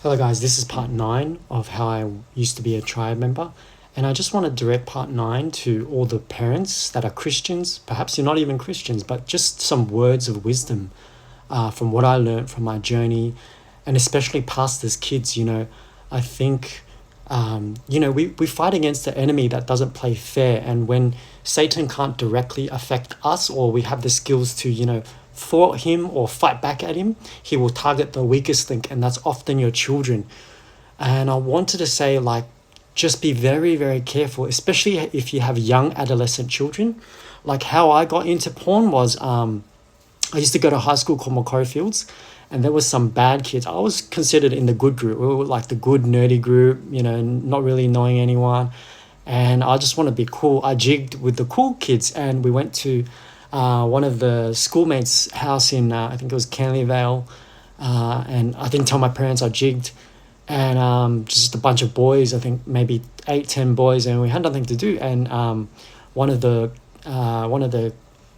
Hello, guys. This is part 9 of how I used to be a tribe member. And I just want to direct part 9 to all the parents that are Christians. Perhaps you're not even Christians, but just some words of wisdom from what I learned from my journey, and especially pastors' kids. I think, we fight against the enemy that doesn't play fair. And when Satan can't directly affect us, or we have the skills to, thwart him or fight back at him, he will target the weakest link, and that's often your children. And I wanted to say, just be very, very careful, especially if you have young adolescent children. Like how I got into porn was I used to go to a high school called Macquarie Fields, and there was some bad kids. I was considered in the good group. We were like the good nerdy group, not really knowing anyone. And I just want to be cool. I jigged with the cool kids, and we went to one of the schoolmates' house in I think it was Canley Vale, and I didn't tell my parents I jigged, and just a bunch of boys. I think maybe 8-10 boys, and we had nothing to do. And one of the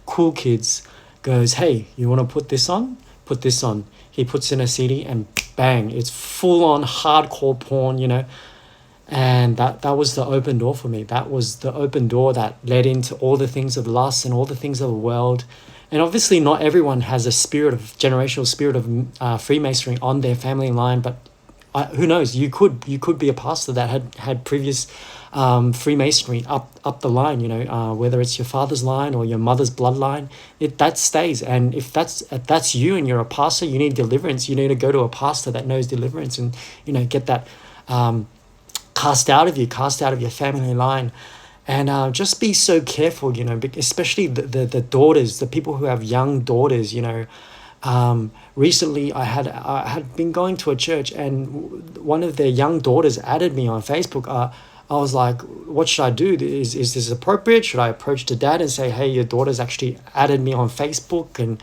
cool kids goes, "Hey, you want to put this on? Put this on." He puts in a CD, and bang, it's full on hardcore porn. And that was the open door for me. That was the open door that led into all the things of lust and all the things of the world. And obviously not everyone has a generational spirit of Freemasonry on their family line, but who knows, you could be a pastor that had previous Freemasonry up the line, whether it's your father's line or your mother's bloodline. That stays. And if that's you and you're a pastor, you need deliverance. You need to go to a pastor that knows deliverance, and get that cast out of your family line. And just be so careful, especially the daughters, the people who have young daughters. Recently I had been going to a church, and one of their young daughters added me on Facebook. I was like, what should I do? Is this appropriate? Should I approach the dad and say, hey, your daughter's actually added me on Facebook? And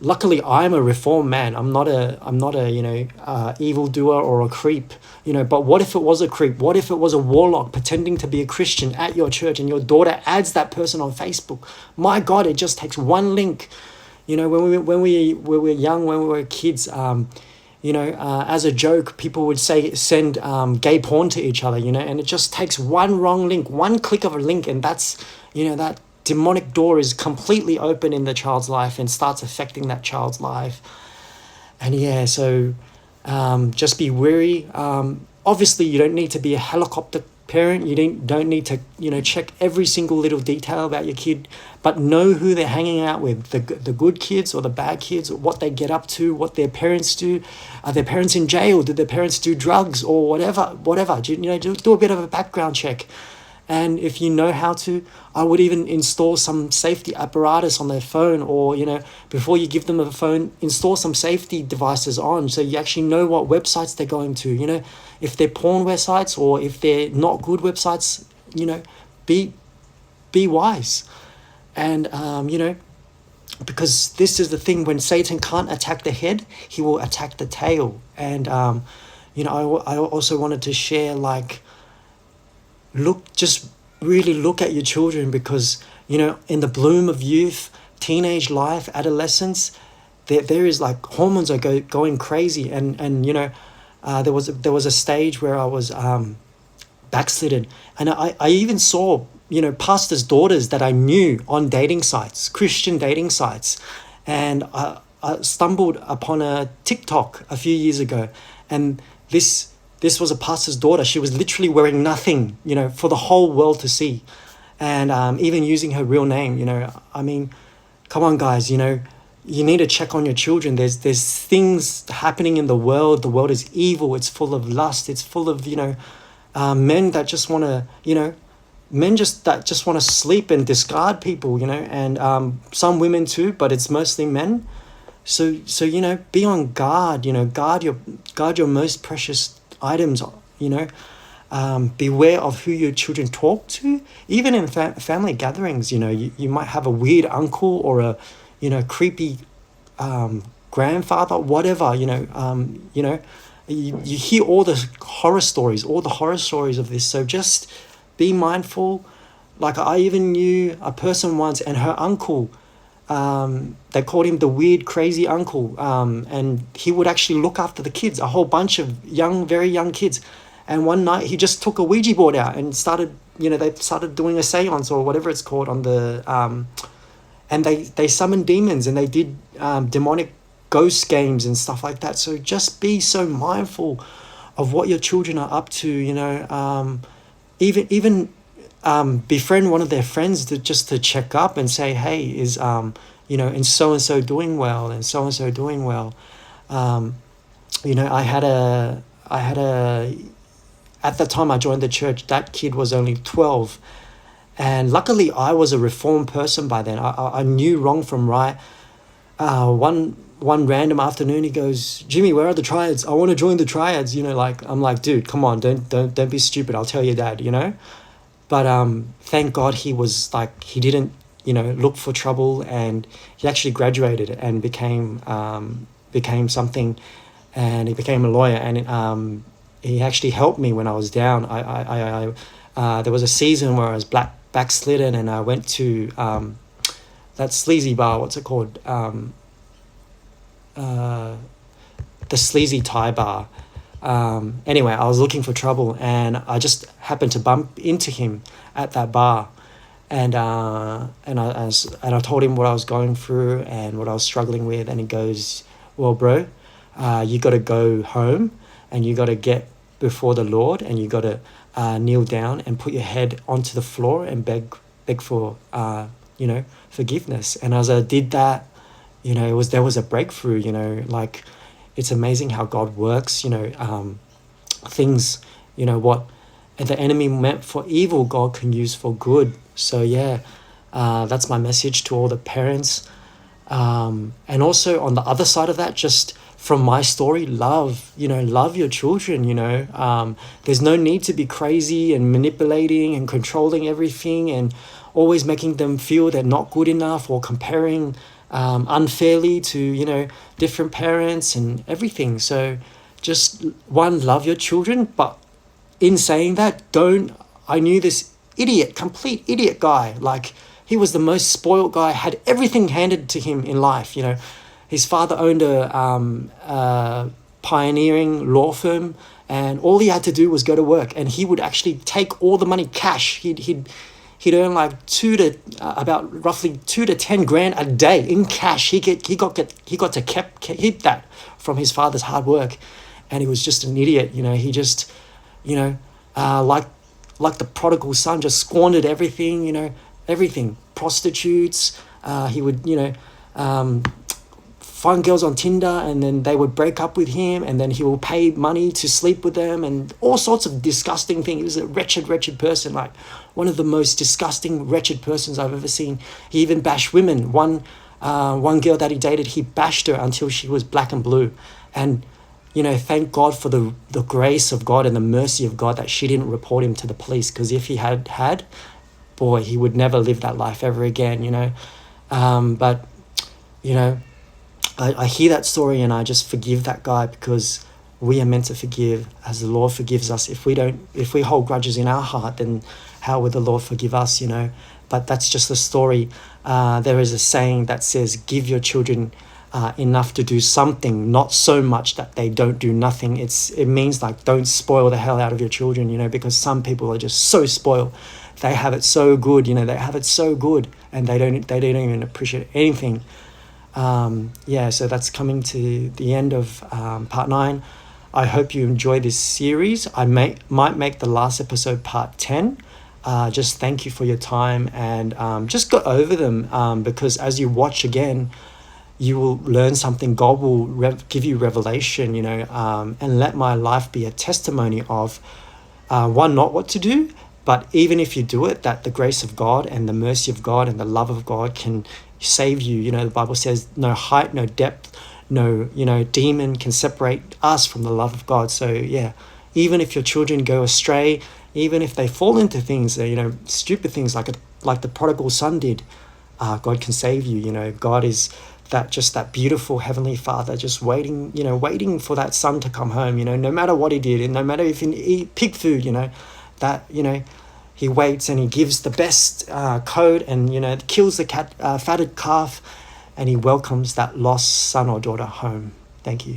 luckily I'm a reformed man. I'm not a evildoer or a creep. But what if it was a creep? What if it was a warlock pretending to be a Christian at your church, and your daughter adds that person on Facebook? My God, it just takes one link. When we were young, when we were kids, as a joke, people would send gay porn to each other, and it just takes one wrong link, one click of a link, and that's, that demonic door is completely open in the child's life and starts affecting that child's life. And so just be wary. Obviously, you don't need to be a helicopter parent. You don't need to check every single little detail about your kid, but know who they're hanging out with, the good kids or the bad kids, what they get up to, what their parents do. Are their parents in jail? Did their parents do drugs or whatever? Do a bit of a background check. And if you know how to, I would even install some safety apparatus on their phone, or, before you give them a phone, install some safety devices on, so you actually know what websites they're going to. If they're porn websites or if they're not good websites, be wise. And, because this is the thing, when Satan can't attack the head, he will attack the tail. And, I also wanted to share, just really look at your children, because in the bloom of youth, teenage life, adolescence, there is hormones are going crazy, and there was a stage where I was backslidden, and I even saw pastors' daughters that I knew on dating sites, Christian dating sites. And I stumbled upon a TikTok a few years ago, and this was a pastor's daughter. She was literally wearing nothing, for the whole world to see. And even using her real name, come on, guys, you need to check on your children. There's things happening in the world. The world is evil. It's full of lust. It's full of, men that just want to, that just want to sleep and discard people, and some women too, but it's mostly men. So be on guard, guard your most precious items, beware of who your children talk to, even in family gatherings. You might have a weird uncle or a creepy grandfather, whatever. You hear all the horror stories of this. So just be mindful. I even knew a person once, and her uncle they called him the weird, crazy uncle. And he would actually look after the kids, a whole bunch of very young kids. And one night he just took a Ouija board out and started, they started doing a seance or whatever it's called on the, and they summoned demons and they did demonic ghost games and stuff like that. So just be so mindful of what your children are up to, even befriend one of their friends to check up and say, hey, is and so doing well, and so doing well. I had a at the time I joined the church, that kid was only 12, and luckily I was a reformed person by then. I knew wrong from right. One random afternoon, he goes, Jimmy, where are the triads? I want to join the triads. I'm like, dude, come on, don't be stupid. I'll tell your dad, But thank God he was like, he didn't, look for trouble, and he actually graduated and became something, and he became a lawyer, and he actually helped me when I was down. There was a season where I was backslidden, and I went to that sleazy bar. What's it called? The sleazy Thai bar. Anyway, I was looking for trouble, and I just happened to bump into him at that bar, and I told him what I was going through and what I was struggling with, and he goes, well, bro, you got to go home, and you got to get before the Lord, and you got to kneel down and put your head onto the floor and beg for forgiveness. And as I did that, there was a breakthrough. Like, it's amazing how God works. Things, what the enemy meant for evil, God can use for good. So that's my message to all the parents. And also on the other side of that, just from my story, love your children. There's no need to be crazy and manipulating and controlling everything and always making them feel they're not good enough, or comparing unfairly to different parents and everything. So just love your children, but in saying that, I knew this complete idiot guy. Like, he was the most spoiled guy, had everything handed to him in life. His father owned a pioneering law firm, and all he had to do was go to work, and he would actually take all the money cash. He'd earn like about roughly 2 to 10 grand a day in cash. He got to keep that from his father's hard work, and he was just an idiot. He just, like the prodigal son, just squandered everything. Everything, prostitutes. He would find girls on Tinder, and then they would break up with him, and then he will pay money to sleep with them, and all sorts of disgusting things. He was a wretched person, like one of the most disgusting, wretched persons I've ever seen. He even bashed women. One girl that he dated, he bashed her until she was black and blue. And, thank God for the grace of God and the mercy of God that she didn't report him to the police, because if he had, boy, he would never live that life ever again, But, I hear that story and I just forgive that guy, because we are meant to forgive as the Lord forgives us. If we hold grudges in our heart, then how would the Lord forgive us, But that's just the story. There is a saying that says, give your children enough to do something, not so much that they don't do nothing. It means like, don't spoil the hell out of your children, because some people are just so spoiled. They have it so good, they have it so good, and they don't even appreciate anything. So that's coming to the end of part 9. I hope you enjoy this series. I might make the last episode part 10. Just thank you for your time, and just go over them, because as you watch again, you will learn something. God will give you revelation, and let my life be a testimony of one, not what to do, but even if you do it, that the grace of God and the mercy of God and the love of God can save you. The Bible says no height, no depth, no demon can separate us from the love of God. So even if your children go astray, even if they fall into things, stupid things like the prodigal son did, God can save you. God is that beautiful heavenly Father, just waiting for that son to come home, no matter what he did, and no matter if he eat pig food, He waits and he gives the best coat and, kills the fatted calf, and he welcomes that lost son or daughter home. Thank you.